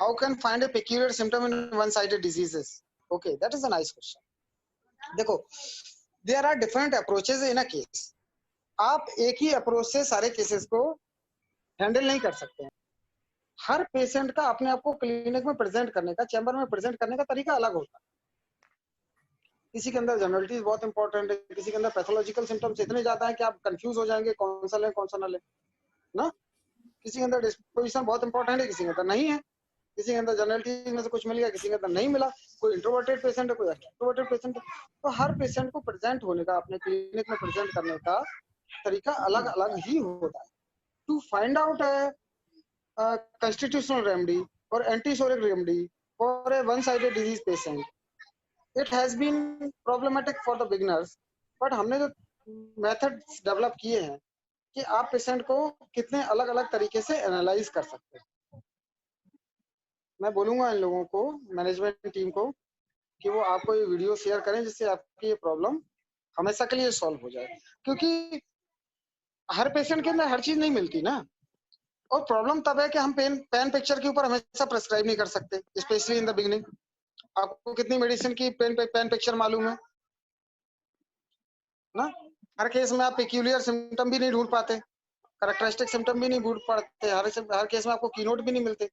How can find a peculiar symptom in one-sided diseases? Okay, that is a nice question. देखो, there are different approaches in a case. आप एक ही approach से सारे cases को handle नहीं कर सकते हैं। हर पेशेंट का अपने आप को क्लिनिक में प्रेजेंट करने का, चैम्बर में प्रेजेंट करने का तरीका अलग होता है। किसी के अंदर जनरलिटीज बहुत इंपॉर्टेंट है, किसी के अंदर पैथोलॉजिकल सिम्टम्स इतने ज्यादा है कि आप कंफ्यूज हो जाएंगे कौन सा लें कौन सा ना लें ना। किसी के अंदर डिस्पोजिशन बहुत इंपॉर्टेंट है, किसी के अंदर नहीं है, किसी के अंदर जनरलिटीज में से कुछ मिल गया, किसी के अंदर नहीं मिला, कोई इंट्रोवर्टेड पेशेंट है, कोई एक्सट्रोवर्टेड पेशेंट है। तो हर पेशेंट को प्रेजेंट होने का, अपने क्लिनिक में प्रेजेंट करने का तरीका अलग अलग ही होता है। To find out constitutional remedy or antisoric remedy for a one-sided disease patient, it has been problematic for the beginners, but हमने जो methods develop किए हैं कि आप पेशेंट को कितने अलग अलग तरीके से एनालाइज कर सकते हैं। मैं बोलूंगा इन लोगों को, मैनेजमेंट टीम को, कि वो आपको ये वीडियो शेयर करें जिससे आपकी ये प्रॉब्लम हमेशा के लिए सॉल्व हो जाए, क्योंकि हर पेशेंट के अंदर हर चीज नहीं मिलती ना। और प्रॉब्लम तब है कि हम पेन पिक्चर के ऊपर हमेशा प्रेस्क्राइब नहीं कर सकते, स्पेशली इन द बिगिनिंग। आपको कितनी मेडिसिन की पेन पिक्चर मालूम है ना। हर केस में आप पेक्यूलियर सिम्टम भी नहीं ढूंढ पाते, कैरेक्टरिस्टिक सिम्टम भी नहीं ढूंढ पाते, हर केस में आपको कीनोट भी नहीं मिलते,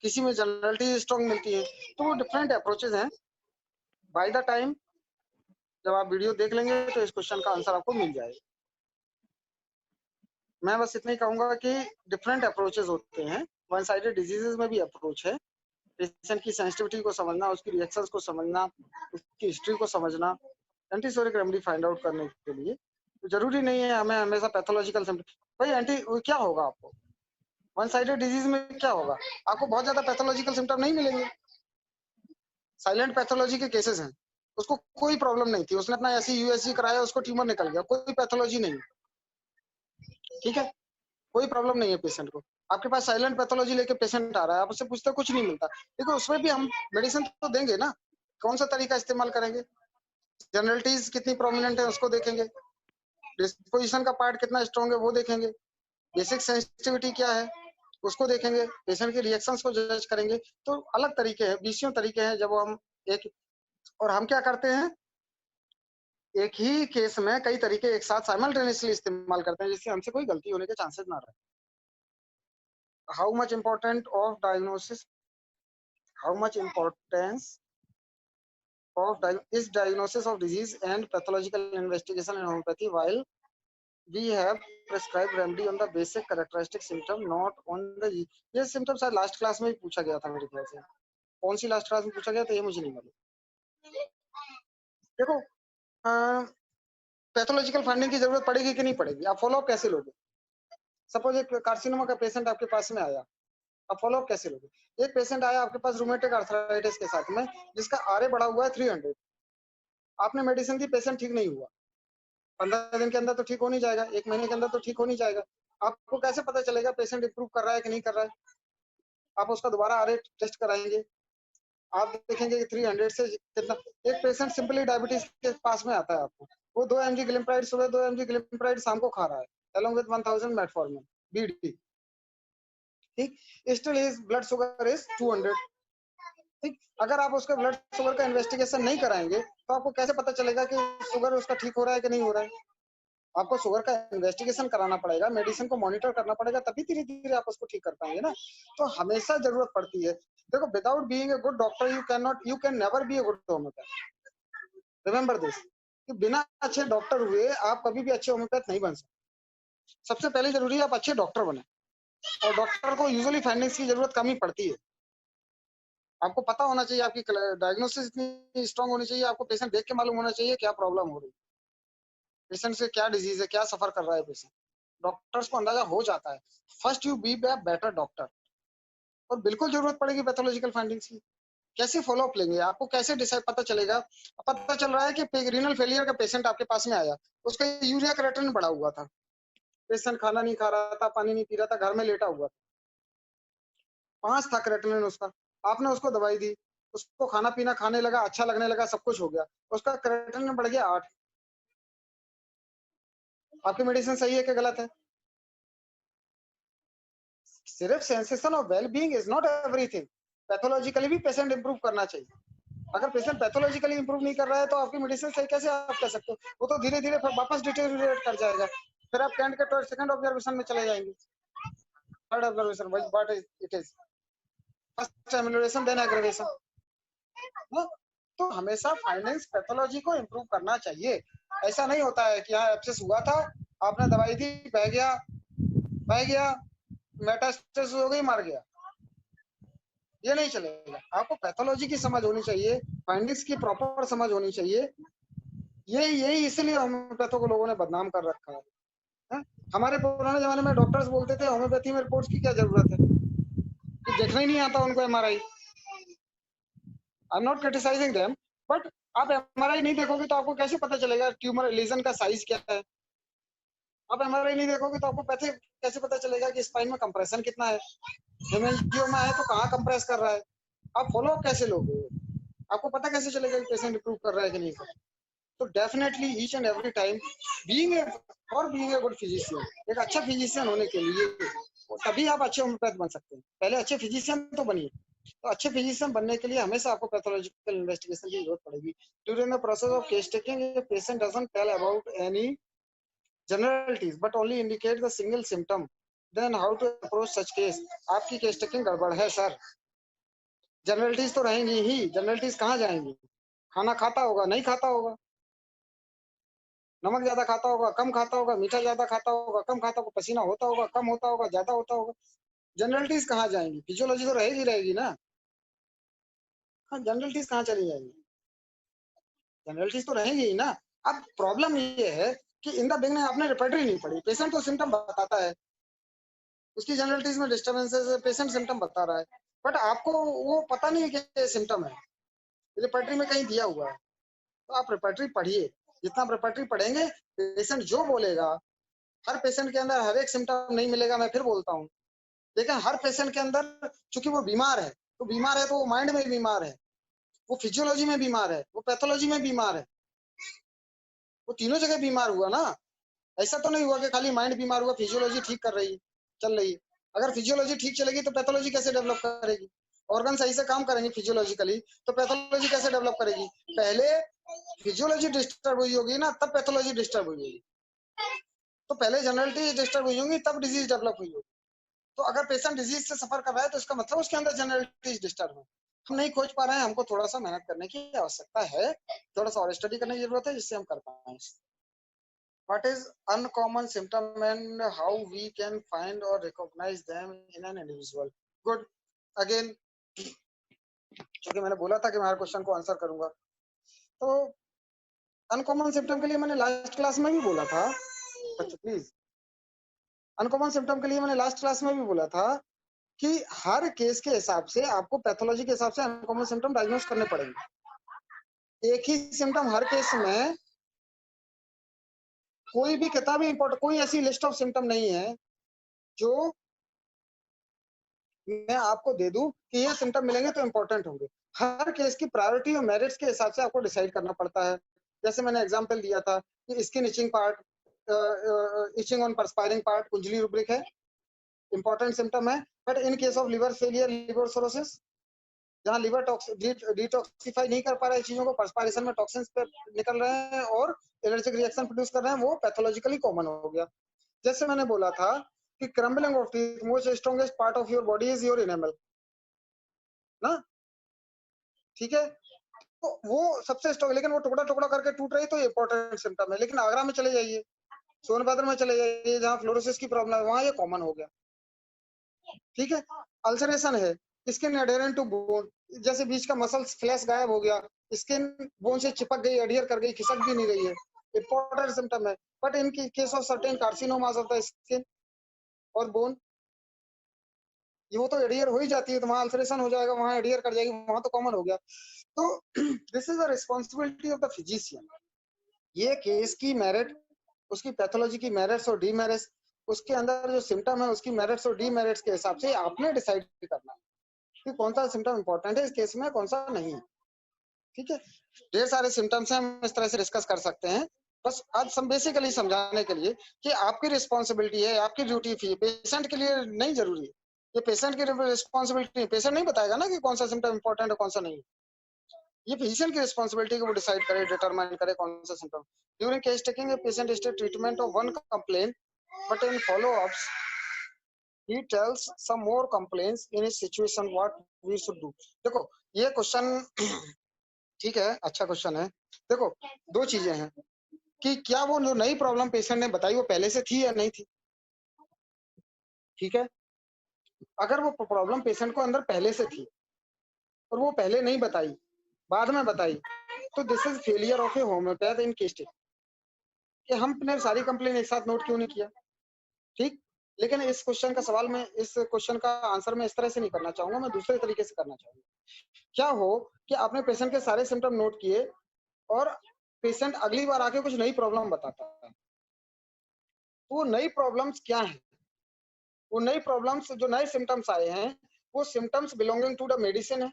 किसी में जनरलिटी स्ट्रॉन्ग मिलती है। तो वो डिफरेंट अप्रोचेज हैं। बाय द टाइम जब आप वीडियो देख लेंगे तो इस क्वेश्चन का आंसर आपको मिल जाएगा। मैं बस इतना ही कहूंगा कि डिफरेंट अप्रोचेज होते हैं, वन साइडेड डिजीजेस में भी अप्रोच है। पेशेंट की सेंसिटिविटी को समझना, उसकी रिएक्शंस को समझना, उसकी हिस्ट्री को समझना, एंटीसोरिक रेमेडी फाइंड आउट करने के लिए। तो जरूरी नहीं है हमें हमेशा पैथोलॉजिकल सिम्टम। भाई एंटी क्या होगा आपको वन साइडेड डिजीज में, क्या होगा आपको? बहुत ज्यादा पैथोलॉजिकल सिम्टम नहीं मिलेंगे। साइलेंट पैथोलॉजी के केसेस हैं, उसको कोई प्रॉब्लम नहीं थी, उसने अपना ऐसी यूएसजी कराया, उसको ट्यूमर निकल गया, कोई पैथोलॉजी नहीं, ठीक है, कोई प्रॉब्लम नहीं है पेशेंट को। आपके पास साइलेंट पैथोलॉजी लेके पेशेंट आ रहा है, आप उससे पूछते कुछ नहीं मिलता, देखो उसमें भी हम मेडिसिन तो देंगे ना, कौन सा तरीका इस्तेमाल करेंगे, जनरलिटीज कितनी प्रोमिनेंट है उसको देखेंगे, डिस्पोजिशन का पार्ट कितना स्ट्रॉन्ग है वो देखेंगे, बेसिक सेंसिटिविटी क्या है उसको देखेंगे, पेशेंट के रिएक्शंस को जज करेंगे। तो अलग तरीके हैं, 20 तरीके हैं जब हम एक, और हम क्या करते हैं, एक ही केस में कई तरीके एक साथ साइमल्टेनियसली इस्तेमाल करते हैं, जिससे हमसे कोई गलती होने के चांसेस ना रहे। How much important of diagnosis, how much importance of is diagnosis of disease and pathological investigation in homeopathy, while we have prescribed remedy on the basic characteristic symptom, not on the ये symptom शायद last class में ही पूछा गया था मेरे ख्याल से। कौन सी लास्ट क्लास में पूछा गया था ये मुझे नहीं मालूम। देखो पैथोलॉजिकल फाइंडिंग की जरूरत पड़ेगी कि नहीं पड़ेगी, आप फॉलोअप कैसे लोगे? सपोज एक कार्सिनोमा का पेशेंट आपके पास में आया, आप फॉलोअप कैसे लोगे? एक पेशेंट आया आपके पास रूमेटिक आर्थराइटिस के साथ में, जिसका आरए बढ़ा हुआ है 300, आपने मेडिसिन दी, पेशेंट ठीक नहीं हुआ, 15 दिन के अंदर तो ठीक हो नहीं जाएगा, 1 महीने के अंदर तो ठीक हो नहीं जाएगा। आपको कैसे पता चलेगा पेशेंट इंप्रूव कर रहा है कि नहीं कर रहा है? आप उसका दोबारा आरए टेस्ट कराएंगे, आप देखेंगे कि 300 से कितना। एक पेशेंट सिंपली डायबिटीज के पास में आता है आपको, वो 2 mg ग्लिम्प्राइड सुबह, 2 mg ग्लिम्प्राइड शाम को खा रहा है, along with 1000 मेटफॉर्मिन बीडी, ठीक, still his blood sugar is 200, ठीक। अगर आप उसके ब्लड शुगर का इन्वेस्टिगेशन नहीं कराएंगे तो आपको कैसे पता चलेगा कि शुगर उसका ठीक हो रहा है कि नहीं हो रहा है? आपको शुगर का इन्वेस्टिगेशन कराना पड़ेगा, मेडिसिन को मॉनिटर करना पड़ेगा, तभी धीरे धीरे आप उसको ठीक कर पाएंगे ना। तो हमेशा जरूरत पड़ती है। देखो, without being a good doctor you can never be a good homeopath, remember this, कि बिना अच्छे डॉक्टर हुए आप कभी भी अच्छे होम्योपैथ नहीं बन सकते। सबसे पहले जरूरी है आप अच्छे डॉक्टर बने, और डॉक्टर को यूजुअली फाइंडिंग्स की जरूरत कम ही पड़ती है। आपको पता होना चाहिए, आपकी डायग्नोसिस इतनी स्ट्रांग होनी चाहिए, आपको पेशेंट देख के मालूम होना चाहिए क्या प्रॉब्लम हो रही है, पेशेंट से क्या डिजीज है, क्या सफर कर रहा है पेशेंट। डॉक्टर्स को अंदाजा हो जाता है। First you be a better doctor. और बिल्कुल जरूरत पड़ेगी पैथोलॉजिकल फाइंडिंग्स की। कैसे फॉलो अप लेंगे, आपको कैसे डिसाइड पता चलेगा? पता चल रहा है कि रीनल फेलियर का पेशेंट आपके पास में आया, उसका यूरिया क्रिएटिनिन बढ़ा हुआ था, पेशेंट खाना नहीं खा रहा था, पानी नहीं पी रहा था, घर में लेटा हुआ था, 5 था क्रिएटिनिन उसका, आपने उसको दवाई दी, उसको खाना पीना खाने लगा, अच्छा लगने लगा, सब कुछ हो गया, उसका क्रिएटिनिन बढ़ गया 8। आपकी मेडिसिन सही है कि गलत है? सिर्फ sensation of well being is not everything. Pathologically भी पेशेंट इंप्रूव करना चाहिए। अगर पेशेंट पैथोलॉजिकली इंप्रूव नहीं कर रहा है तो आपकी मेडिसिन से कैसे आप कर सकते हो? वो तो धीरे धीरे वापस डिटेरियोरेट कर जाएगा, फिर आप कैंट के सेकंड ऑब्जर्वेशन में चले जाएंगे। Third observation what it is, first emulation then aggravation. तो हमेशा फाइनेंस पैथोलॉजी को इंप्रूव करना चाहिए। ऐसा नहीं होता है कि हाँ एब्सेस हुआ था, आपने दवाई दी, बह गया, मेटास्टेसिस हो गई, मर गया, ये नहीं चलेगा। आपको पैथोलॉजी की समझ होनी चाहिए, फाइंडिंग्स की प्रॉपर समझ होनी चाहिए। यही इसलिए होम्योपैथों को लोगों ने बदनाम कर रखा है। हमारे पुराने जमाने में डॉक्टर्स बोलते थे होम्योपैथी में रिपोर्ट्स की क्या जरूरत है, कि देखना ही नहीं आता उनको MRI. I am not criticising them, but आप एमआरआई नहीं देखोगे तो आपको कैसे पता चलेगा ट्यूमर लीजन का साइज क्या है? आप एमआरआई नहीं देखोगे तो आपको कैसे पता चलेगा कि स्पाइन में कंप्रेशन कितना है, हेमेंजियोमा है तो कहाँ कंप्रेस कर रहा है? आप फॉलो कैसे लोगे? आपको पता कैसे चलेगा कि पेशेंट इंप्रूव कर रहा है कि नहीं कर रहा? तो definitely each and every time being a good physician, एक अच्छा फिजिशियन होने के लिए तभी आप अच्छे होम्योपैथ बन सकते हैं। पहले अच्छे फिजिशियन तो बनिए। तो अच्छे फिजिशियन बनने के लिए हमेशा आपको पैथोलॉजिकल इन्वेस्टिगेशन की जरूरत पड़ेगी। During the process of case taking a patient doesn't tell about any generalities but only indicate the single symptom, then how to approach such case? आपकी केस टेकिंग गड़बड़ है सर। जनरलिटीज तो रहेंगी ही, generalities कहाँ जाएंगी? खाना खाता होगा, नहीं खाता होगा, नमक ज्यादा खाता होगा, कम खाता होगा, मीठा ज्यादा खाता होगा, कम खाता होगा, पसीना होता होगा, कम होता होगा, ज्यादा होता होगा, जनरलिटीज कहाँ जाएंगी? फिजियोलॉजी तो रहेगी ना। हाँ, जनरलिटीज कहाँ चली जाएंगी? जनरलिटीज तो रहेंगी ही ना। अब प्रॉब्लम ये है कि इन द बिगनिंग आपने रिपर्टरी नहीं पढ़ी, पेशेंट तो सिम्टम बताता है, उसकी जनरलिटीज में डिस्टर्बेंसेस है, पेशेंट सिम्टम बता रहा है, बट आपको वो पता नहीं है कि सिम्टम है, रिपर्टरी में कहीं दिया हुआ है। तो आप रिपर्टरी पढ़िए, जितना आप रिपर्टरी पढ़ेंगे, पेशेंट जो बोलेगा, हर पेशेंट के अंदर हर एक सिम्टम नहीं मिलेगा, मैं फिर बोलता हूँ, लेकिन हर पेशेंट के अंदर चूंकि वो बीमार है, तो बीमार है तो वो माइंड में बीमार है, वो फिजियोलॉजी में बीमार है, वो पैथोलॉजी में बीमार है, वो तीनों जगह बीमार हुआ ना। ऐसा तो नहीं हुआ कि खाली माइंड बीमार हुआ, फिजियोलॉजी ठीक कर रही चल रही है। अगर फिजियोलॉजी ठीक चलेगी तो पैथोलॉजी कैसे डेवलप करेगी? ऑर्गन सही से काम करेंगे फिजियोलॉजिकली तो पैथोलॉजी कैसे डेवलप करेगी? पहले फिजियोलॉजी डिस्टर्ब हुई होगी ना, तब पैथोलॉजी डिस्टर्ब हुई होगी। तो पहले जनरलिटी डिस्टर्ब हुई होंगी, तब डिजीज डेवलप हुई होगी। तो अगर पेशेंट डिजीज से सफर कर रहा है तो इसका मतलब उसके अंदर जनरलिटी डिस्टर्ब है। हम नहीं खोज पा रहे हैं, हमको थोड़ा सा मेहनत करने की आवश्यकता है, थोड़ा सा और स्टडी करने की जरूरत है, जिससे हम कर पाए। What is uncommon symptom and how we can find or recognize them in an individual? Good. Again, क्योंकि मैंने बोला था कि मैं हर क्वेश्चन को आंसर करूंगा, तो अनकॉमन सिम्टम के लिए मैंने लास्ट क्लास में भी बोला था, बच्चों प्लीज, अनकॉमन सिम्टम के लिए मैंने लास्ट क्लास में भी बोला था कि हर केस के हिसाब से आपको पैथोलॉजी के हिसाब से अनकॉमन सिम्टम डायग्नोस करने पड़ेंगे। एक ही सिम्टम हर केस में, कोई भी किताबी इंपॉर्टेंट, कोई ऐसी लिस्ट ऑफ सिम्टम नहीं है जो मैं आपको दे दूं कि ये सिम्टम मिलेंगे तो इंपॉर्टेंट होंगे। हर केस की प्रायोरिटी और मेरिट्स के हिसाब से आपको डिसाइड करना पड़ता है। जैसे मैंने एग्जांपल दिया था कि skin itching part, itching on perspiring part, Kunzli rubric है, इंपॉर्टेंट सिम्टम है। But in case of liver failure, liver cirrhosis, जहाँ लिवर डिटॉक्सिफाई नहीं कर पा रहा है चीजों को, परस्पायरेशन में टॉक्सिन्स पे निकल रहे हैं और एलर्जिक रिएक्शन प्रोड्यूस कर रहे हैं, वो पैथोलॉजिकली कॉमन हो गया। जैसे मैंने बोला था कि crumbling of teeth, most strongest part of your body is your enamel ना, ठीक है, तो वो सबसे स्ट्रॉन्ग, लेकिन वो टुकड़ा टुकड़ा करके टूट रही तो इंपॉर्टेंट सिम्टम है। लेकिन आगरा में चले जाइए, सोनभद्र में चले जाइए, जहाँ फ्लोरोसिस की प्रॉब्लम है, वहां ये कॉमन हो गया। ठीक है, अल्सरेशन है, स्किन एडेरेंट टू बोन, जैसे बीच का मसल्स फ्लैश गायब हो गया, स्किन बोन से चिपक गई, एडियर कर गई, खिसक भी नहीं रही है, इंपॉर्टेंट सिम्टम है। But in case of certain carcinomas of the skin और बोन, ये वो तो एडियर हो ही जाती है, तो वहां अल्सरेशन हो जाएगा, वहां एडियर कर जाएगी, वहां तो कॉमन हो गया। तो this is the responsibility of the physician. ये केस की मेरिट, उसकी पैथोलॉजी की मेरिट्स और डीमेरिट्स, उसके अंदर जो सिम्टम है उसकी मेरिट्स और डीमेरिट्स के हिसाब से आपने डिसाइड करना है कि कौन सा सिम्टम इंपॉर्टेंट है इस केस में, कौन सा नहीं है। ठीक है, ढेर सारे सिम्टम्स हैं, हम इस तरह से डिस्कस कर सकते हैं। बस आज हम बेसिकली समझाने के लिए कि आपकी रिस्पॉन्सिबिलिटी है, आपकी ड्यूटी है, पेशेंट के लिए नहीं जरूरी है, ये पेशेंट की रिस्पॉन्सिबिलिटी है। पेशेंट नहीं बताएगा ना कि कौन सा सिम्टम इंपॉर्टेंट है कौन सा नहीं। ये फिजिशियन की रिस्पॉन्सिबिलिटी है कि वो डिसाइड करे, डिटरमाइन करे कौन सा symptom. During case taking a patient state treatment of one complaint but in follow ups he tells some more complaints in his situation what we should do। देखो ये क्वेश्चन ठीक है, अच्छा क्वेश्चन है। देखो दो चीजें हैं कि क्या वो जो नई प्रॉब्लम पेशेंट ने बताई वो पहले से थी या नहीं थी। ठीक है, अगर वो प्रॉब्लम पेशेंट को अंदर पहले से थी और वो पहले नहीं बताई, बाद में बताई, तो this is failure of a homeopath in case take, कि हमने सारी कंप्लेन एक साथ नोट क्यों नहीं किया। ठीक, लेकिन इस क्वेश्चन का सवाल में, इस क्वेश्चन का आंसर मैं इस तरह से नहीं करना चाहूंगा, मैं दूसरे तरीके से करना चाहूंगा। क्या हो कि आपने पेशेंट के सारे सिम्टम नोट किए और पेशेंट अगली बार आके कुछ नई प्रॉब्लम बताता है, तो वो नई प्रॉब्लम्स क्या है, वो नई प्रॉब्लम्स जो नए सिम्टम्स आए हैं वो symptoms belonging to the medicine है।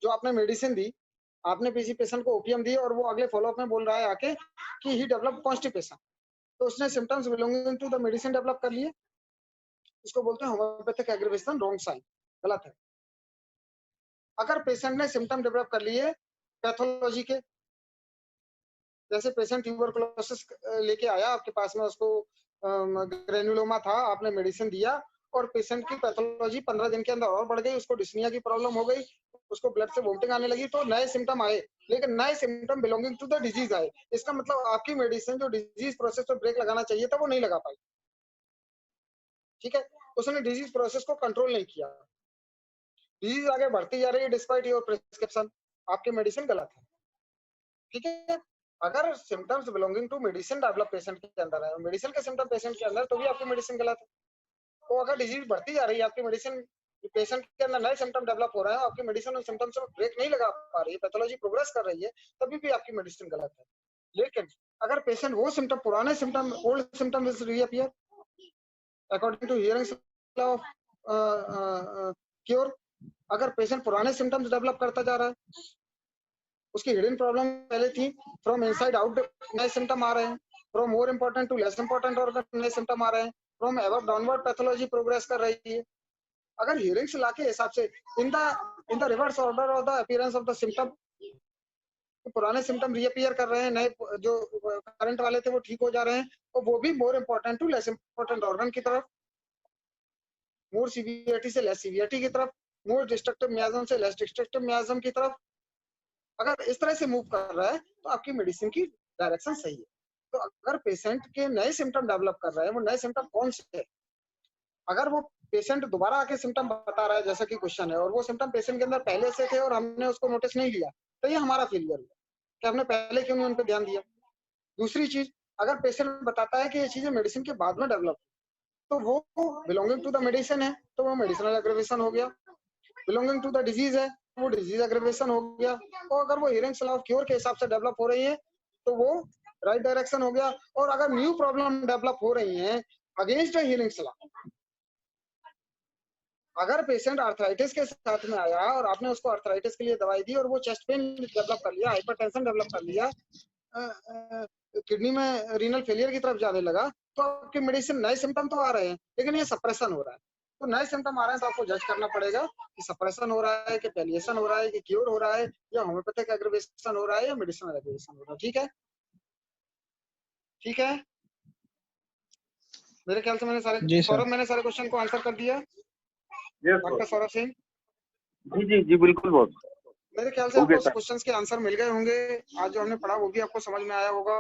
जो आपने मेडिसिन दी, आपने किसी पेशेंट को ओपीएम दी और वो अगले फॉलोअप में बोल रहा है आके कि ही डेवलप कॉन्स्टिपेशन, तो उसने symptoms belonging to the medicine develop कर लिए, इसको बोलते हैं होम्योपैथिक एग्रीवेशन, रॉन्ग साइन, गलत है। अगर पेशेंट ने सिम्टम डेवलप कर लिए पैथोलॉजी के, जैसे पेशेंट ट्यूबरकुलोसिस लेके आया आपके पास में, उसको ग्रेनुलोमा था, आपने मेडिसिन दिया और पेशेंट की पैथोलॉजी 15 दिन के अंदर और बढ़ गई, उसको डिस्निया की प्रॉब्लम हो गई, उसको ब्लड से वोमिटिंग आने लगी, तो नए सिम्टम आए, लेकिन नए symptom belonging to the disease आए। इसका मतलब आपकी मेडिसिन जो डिजीज प्रोसेस पर ब्रेक लगाना चाहिए था वो नहीं लगा पाई। ठीक है, उसने डिजीज प्रोसेस को कंट्रोल नहीं किया, डिजीज आगे बढ़ती जा रही है डिस्पाइट योर प्रिस्क्रिप्शन, आपकी मेडिसिन गलत है। ठीक है, अगर symptoms belonging to medicine develop patient के अंदर है, मेडिसिन के सिम्टम पेशेंट के अंदर, तो भी आपकी मेडिसिन गलत है। तो अगर डिजीज बढ़ती जा रही है, आपकी मेडिसिन, पेशेंट के अंदर नए सिम्टम डेवलप हो रहे हैं, आपकी मेडिसिन उन सिम्टम्स में ब्रेक नहीं लगा पा रही है, पैथोलॉजी प्रोग्रेस कर रही है, तभी भी आपकी मेडिसिन गलत है। लेकिन अगर पेशेंट वो सिम्टम, पुराने symptom, old symptom will reappear according to Hering of cure, अगर पेशेंट पुराने सिम्टम्स डेवलप करता जा रहा है, उसकी हिडन प्रॉब्लम पहले थी, फ्रॉम इनसाइड आउट नए सिम्टम आ रहे हैं, from more important to less important organ नए सिम्टम आ रहे हैं, from above downward pathology progress कर रही है। अगर हियरिंग से लाके हिसाब से in the reverse order of the appearance of the symptom, पुराने सिम्टम रीअपीयर कर रहे हैं, नए जो करंट वाले थे वो ठीक हो जा रहे हैं, और वो भी more important to less important organ की तरफ, मोर सीवियरिटी से लेस सीवियरिटी की तरफ, मोर डिस्ट्रक्टिव मियाज्म से लेस डिस्ट्रक्टिव मियाज्म की तरफ, अगर इस तरह से मूव कर रहा है तो आपकी मेडिसिन की डायरेक्शन सही है। तो अगर पेशेंट के नए सिम्टम डेवलप कर रहे हैं, वो नए सिम्टम कौन से है, अगर वो पेशेंट दोबारा आके सिम्टम बता रहा है जैसा कि क्वेश्चन है, और वो सिम्टम पेशेंट के अंदर पहले से थे और हमने उसको नोटिस नहीं लिया, तो ये हमारा फेलियर हुआ कि हमने पहले क्यों नहीं उन पर ध्यान दिया। दूसरी चीज, अगर पेशेंट बताता है कि ये चीजें मेडिसिन के बाद में डेवलप, तो वो बिलोंगिंग टू द मेडिसिन है, तो वो मेडिसिनल एग्रीवेशन हो गया। बिलोंगिंग टू द डिजीज है, वो डिजीज एग्रीवेशन हो गया। और अगर वो हियरिंग लॉ ऑफ क्योर के हिसाब से डेवलप हो रही है, तो वो राइट डायरेक्शन हो गया। और अगर न्यू प्रॉब्लम डेवलप हो रही है अगेंस्ट द हियरिंग लॉ, अगर पेशेंट आर्थराइटिस के साथ में आया और आपने उसको आर्थराइटिस के लिए दवाई दी और वो चेस्ट पेन डेवलप कर लिया, हाइपरटेंशन डेवलप कर लिया, किडनी में रीनल फेलियर की तरफ जाने लगा, तो आपकी मेडिसिन नए सिम्टम तो आ रहे हैं लेकिन ये सप्रेशन हो रहा है। तो नए सिम्टम आ रहे हैं तो आपको जज करना पड़ेगा कि सप्रेशन हो रहा है, कि पैलिएशन हो रहा है, कि क्योर हो रहा है, या होम्योपैथिक एग्रीवेशन हो रहा है, या मेडिसिनल एग्रीवेशन हो रहा है। ठीक है, ठीक है, मेरे ख्याल से मैंने सारे, सौरभ मैंने सारे क्वेश्चन को आंसर कर दिया। डॉक्टर सौरभ सिंह जी जी जी बिल्कुल बहुत, मेरे ख्याल से आपको क्वेश्चंस के आंसर मिल गए होंगे। आज जो हमने पढ़ा वो भी आपको समझ में आया होगा।